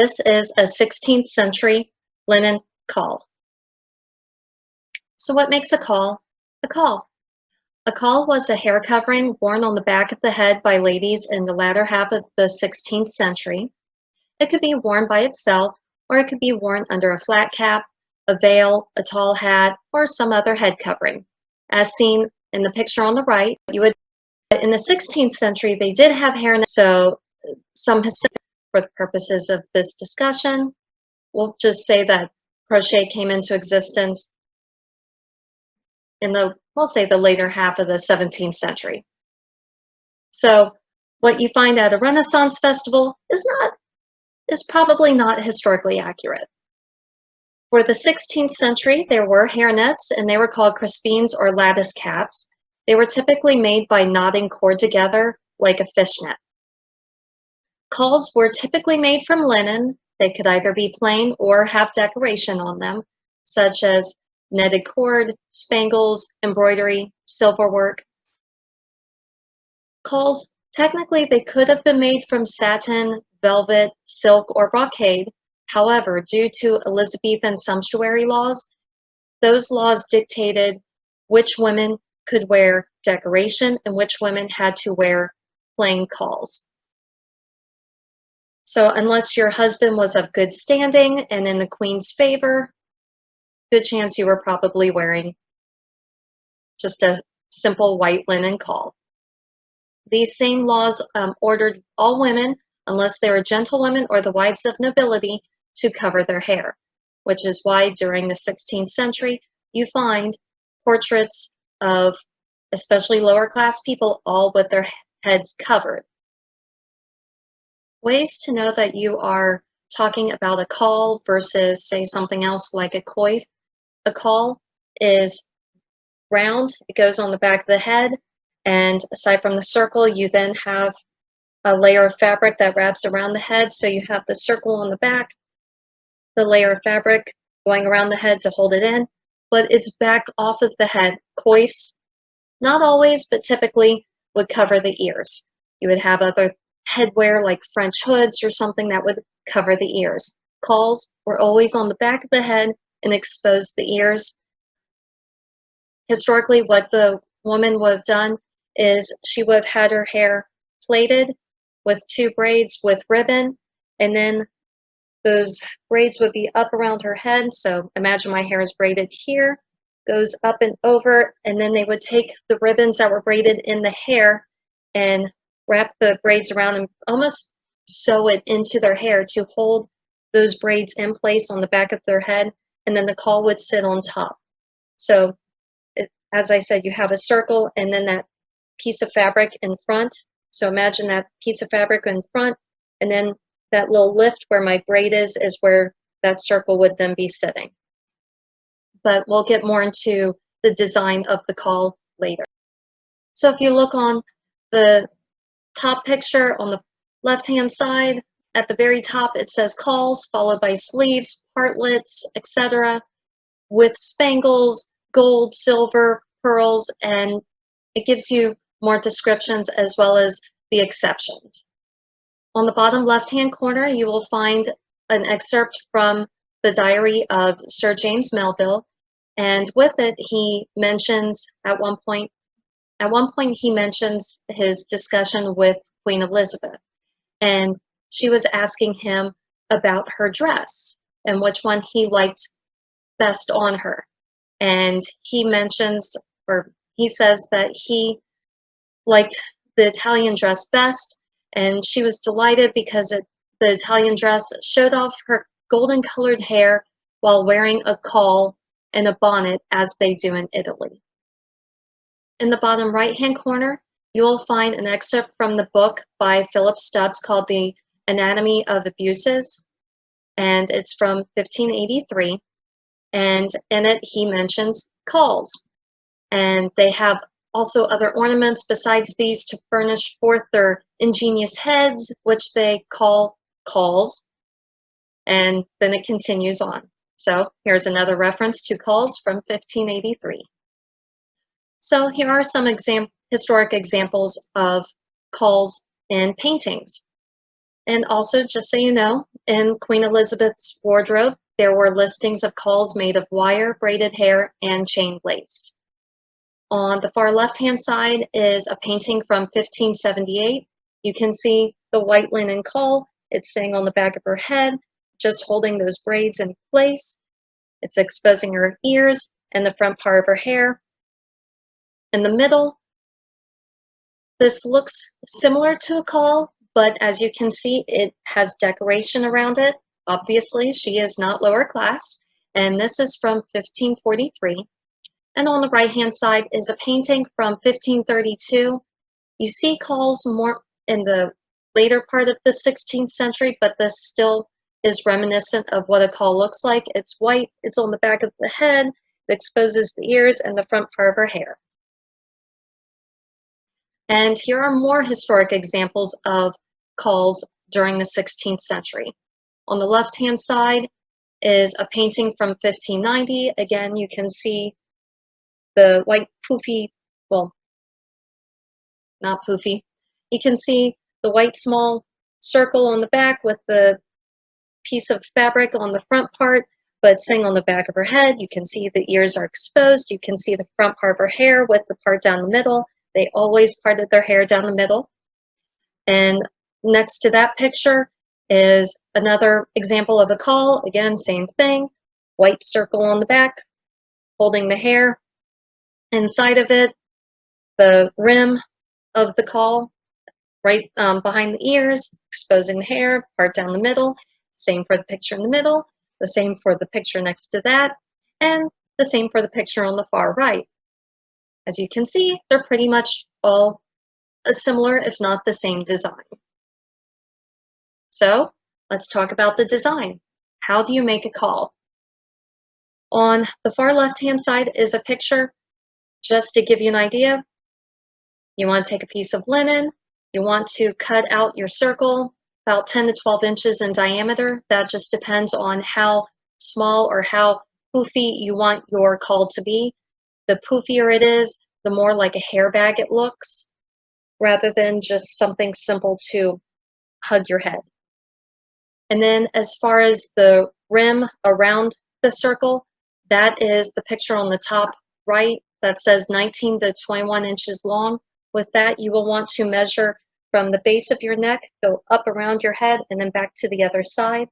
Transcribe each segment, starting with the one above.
This is a 16th century linen caul. So what makes a caul a caul? A caul was a hair covering worn on the back of the head by ladies in the latter half of the 16th century. It could be worn by itself, or it could be worn under a flat cap, a veil, a tall hat, or some other head covering. As seen in the picture on the right, in the 16th century, they did have hairnet, so some for the purposes of this discussion, we'll just say that crochet came into existence in we'll say the later half of the 17th century. So what you find at a Renaissance festival is probably not historically accurate. For the 16th century, there were hairnets, and they were called crispines or lattice caps. They were typically made by knotting cord together like a fishnet. Cauls were typically made from linen. They could either be plain or have decoration on them, such as netted cord, spangles, embroidery, silverwork. Cauls, technically, they could have been made from satin, velvet, silk, or brocade. However, due to Elizabethan sumptuary laws, those laws dictated which women could wear decoration and which women had to wear plain cauls. So unless your husband was of good standing and in the queen's favor, good chance you were probably wearing just a simple white linen caul. These same laws ordered all women, unless they were gentlewomen or the wives of nobility, to cover their hair, which is why during the 16th century you find portraits of especially lower class people all with their heads covered. Ways to know that you are talking about a caul versus, say, something else like a coif. A caul is round, it goes on the back of the head, and aside from the circle, you then have a layer of fabric that wraps around the head. So you have the circle on the back, the layer of fabric going around the head to hold it in, but it's back off of the head. Coifs, not always, but typically would cover the ears. You would have other headwear like French hoods or something that would cover the ears. Cauls were always on the back of the head and exposed the ears. Historically, what the woman would have done is she would have had her hair plaited with 2 braids with ribbon, and then those braids would be up around her head. So imagine my hair is braided here, goes up and over, and then they would take the ribbons that were braided in the hair and wrap the braids around and almost sew it into their hair to hold those braids in place on the back of their head, and then the caul would sit on top. So as I said, you have a circle and then that piece of fabric in front. So imagine that piece of fabric in front, and then that little lift where my braid is where that circle would then be sitting. But we'll get more into the design of the caul later. So if you look on the top picture on the left-hand side, at the very top it says cauls, followed by sleeves, partlets, etc., with spangles, gold, silver, pearls, and it gives you more descriptions as well as the exceptions. On the bottom left-hand corner, you will find an excerpt from the diary of Sir James Melville, and with it he mentions at one point he mentions his discussion with Queen Elizabeth, and she was asking him about her dress and which one he liked best on her. And he mentions, or he says that he liked the Italian dress best, and she was delighted because the Italian dress showed off her golden colored hair while wearing a caul and a bonnet as they do in Italy. In the bottom right-hand corner, you will find an excerpt from the book by Philip Stubbs called The Anatomy of Abuses, and it's from 1583, and in it he mentions cauls, and they have also other ornaments besides these to furnish forth their ingenious heads, which they call cauls, and then it continues on. So here's another reference to cauls from 1583. So here are some historic examples of cauls in paintings. And also, just so you know, in Queen Elizabeth's wardrobe, there were listings of cauls made of wire, braided hair, and chain lace. On the far left-hand side is a painting from 1578. You can see the white linen caul. It's sitting on the back of her head, just holding those braids in place. It's exposing her ears and the front part of her hair. In the middle, this looks similar to a caul, but as you can see, it has decoration around it. Obviously, she is not lower class, and this is from 1543. And on the right-hand side is a painting from 1532. You see cauls more in the later part of the 16th century, but this still is reminiscent of what a caul looks like. It's white, it's on the back of the head, it exposes the ears and the front part of her hair. And here are more historic examples of cauls during the 16th century. On the left-hand side is a painting from 1590. Again, you can see the white poofy, well, not poofy. You can see the white small circle on the back with the piece of fabric on the front part, but sitting on the back of her head. You can see the ears are exposed. You can see the front part of her hair with the part down the middle. They always parted their hair down the middle. And next to that picture is another example of a caul. Again, same thing. White circle on the back, holding the hair. Inside of it, the rim of the caul, right behind the ears, exposing the hair, part down the middle. Same for the picture in the middle, the same for the picture next to that, and the same for the picture on the far right. As you can see, they're pretty much all a similar, if not the same design. So let's talk about the design. How do you make a caul? On the far left-hand side is a picture. Just to give you an idea, you want to take a piece of linen, you want to cut out your circle about 10 to 12 inches in diameter. That just depends on how small or how poofy you want your caul to be. The poofier it is, the more like a hair bag it looks, rather than just something simple to hug your head. And then as far as the rim around the circle, that is the picture on the top right that says 19 to 21 inches long. With that, you will want to measure from the base of your neck, go up around your head, and then back to the other side.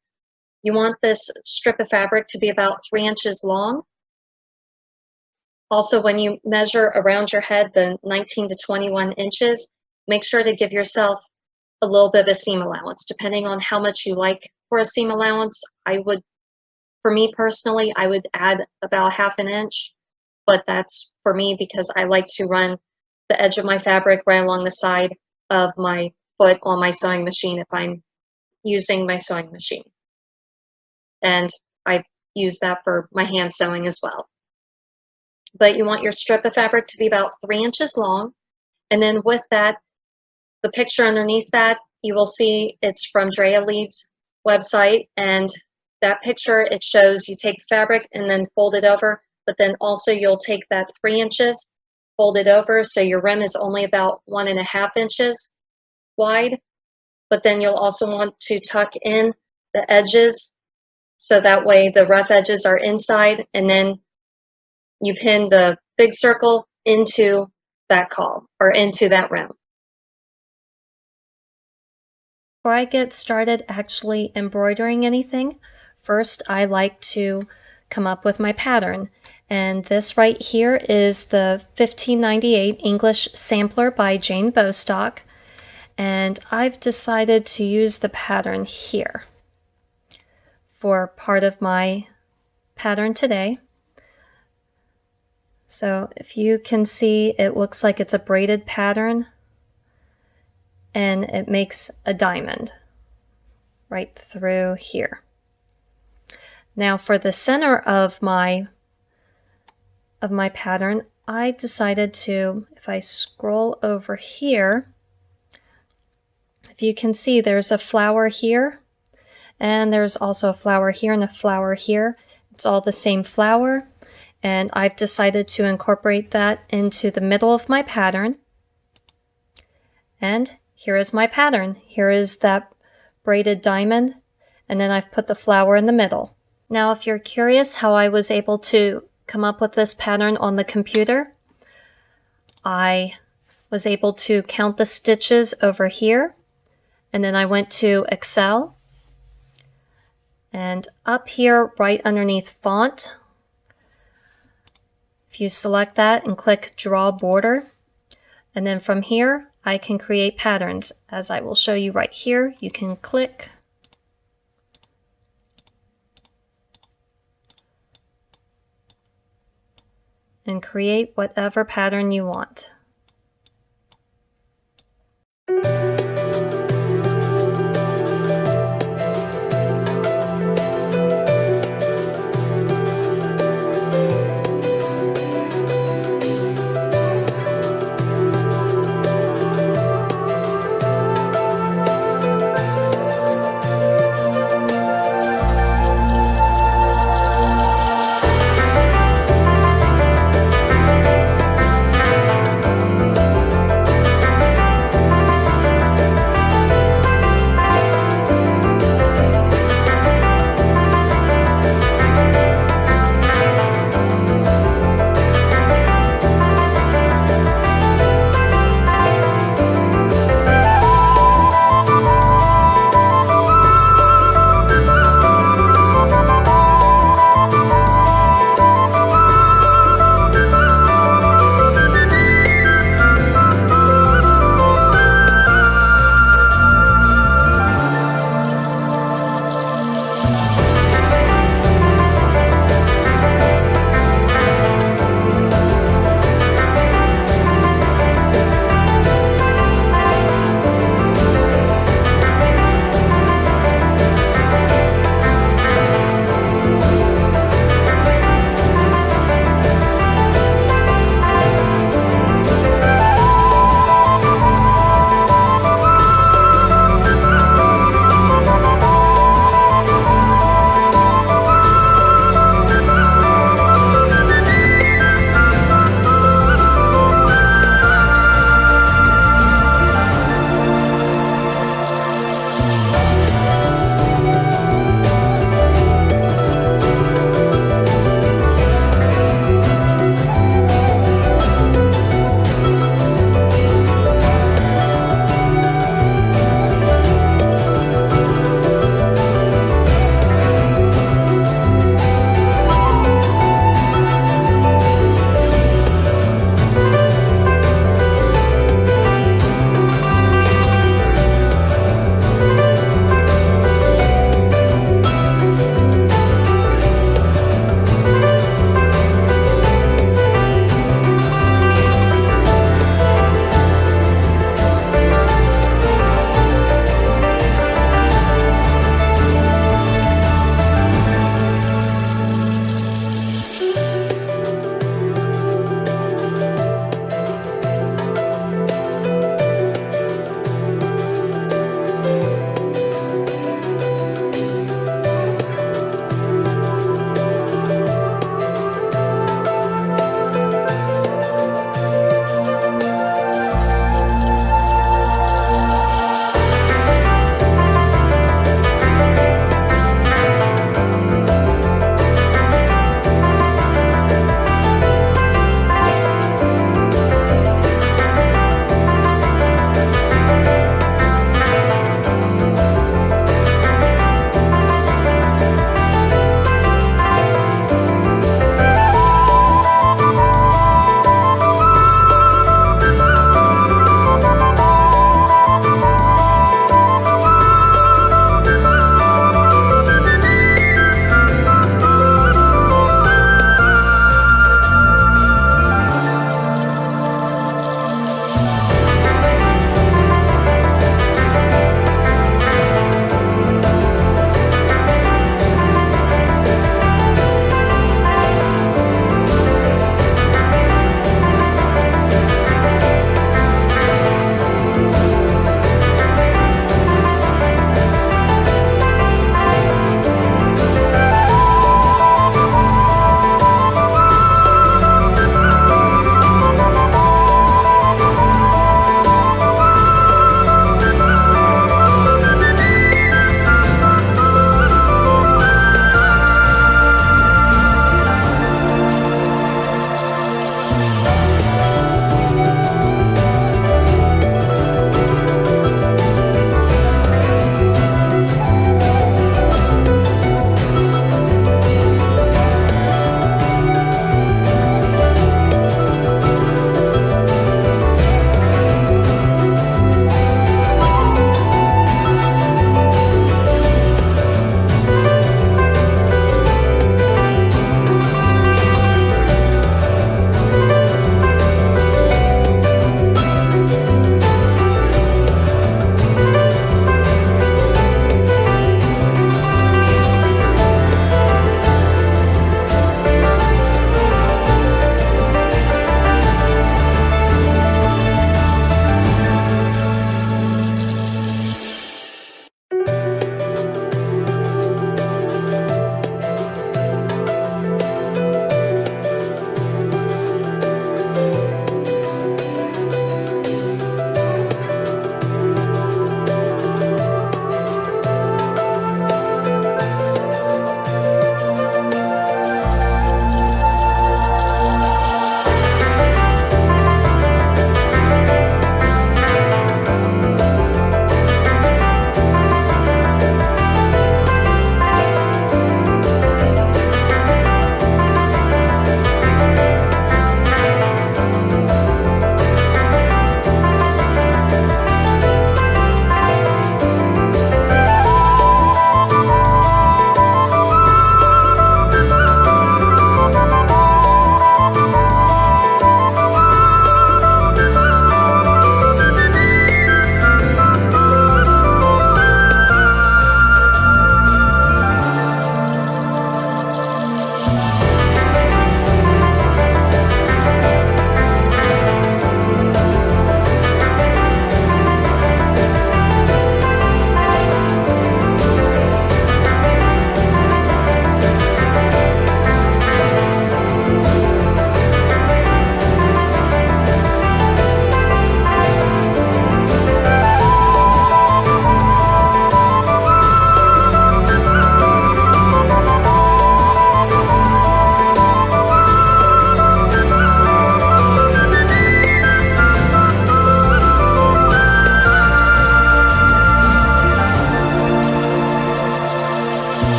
You want this strip of fabric to be about 3 inches long. Also, when you measure around your head, the 19 to 21 inches, make sure to give yourself a little bit of a seam allowance. Depending on how much you like for a seam allowance, for me personally, I would add about ½ an inch, but that's for me because I like to run the edge of my fabric right along the side of my foot on my sewing machine if I'm using my sewing machine. And I use that for my hand sewing as well. But you want your strip of fabric to be about 3 inches long. And then with that, the picture underneath that, you will see it's from Drea Leeds' website. And that picture, it shows you take the fabric and then fold it over, but then also you'll take that 3 inches, fold it over, so your rim is only about 1½ inches wide. But then you'll also want to tuck in the edges, so that way the rough edges are inside, and then you pin the big circle into that caul, or into that rim. Before I get started actually embroidering anything, first I like to come up with my pattern. And this right here is the 1598 English Sampler by Jane Bostock. And I've decided to use the pattern here for part of my pattern today. So if you can see, it looks like it's a braided pattern, and it makes a diamond right through here. Now for the center of my pattern, I decided to, if I scroll over here, if you can see, there's a flower here, and there's also a flower here and a flower here. It's all the same flower, and I've decided to incorporate that into the middle of my pattern. And here is my pattern. Here is that braided diamond, and then I've put the flower in the middle. Now, if you're curious how I was able to come up with this pattern on the computer, I was able to count the stitches over here, and then I went to Excel, and up here right underneath font, if you select that and click draw border, and then from here I can create patterns, as I will show you right here. You can click and create whatever pattern you want.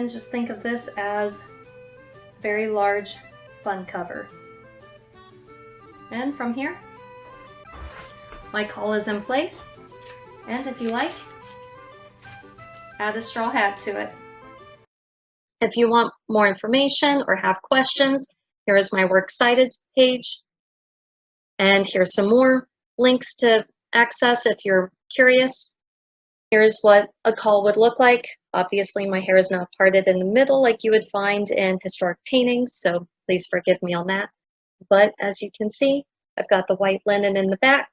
then just think of this as a very large fun cover. And from here, my caul is in place, and if you like, add a straw hat to it. If you want more information or have questions, here is my Works Cited page, and here's some more links to access if you're curious. Here's what a caul would look like. Obviously, my hair is not parted in the middle like you would find in historic paintings, so please forgive me on that. But as you can see, I've got the white linen in the back.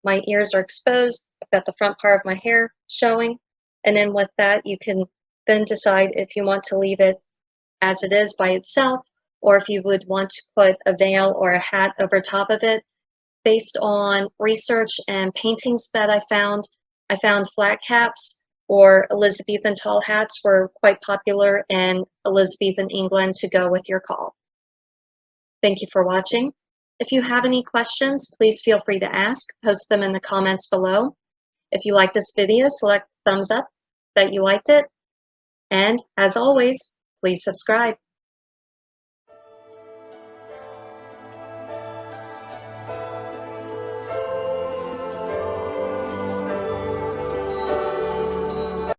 My ears are exposed. I've got the front part of my hair showing. And then with that, you can then decide if you want to leave it as it is by itself, or if you would want to put a veil or a hat over top of it. Based on research and paintings that I found flat caps or Elizabethan tall hats were quite popular in Elizabethan England to go with your caul. Thank you for watching. If you have any questions, please feel free to ask. Post them in the comments below. If you like this video, select thumbs up that you liked it. And as always, please subscribe.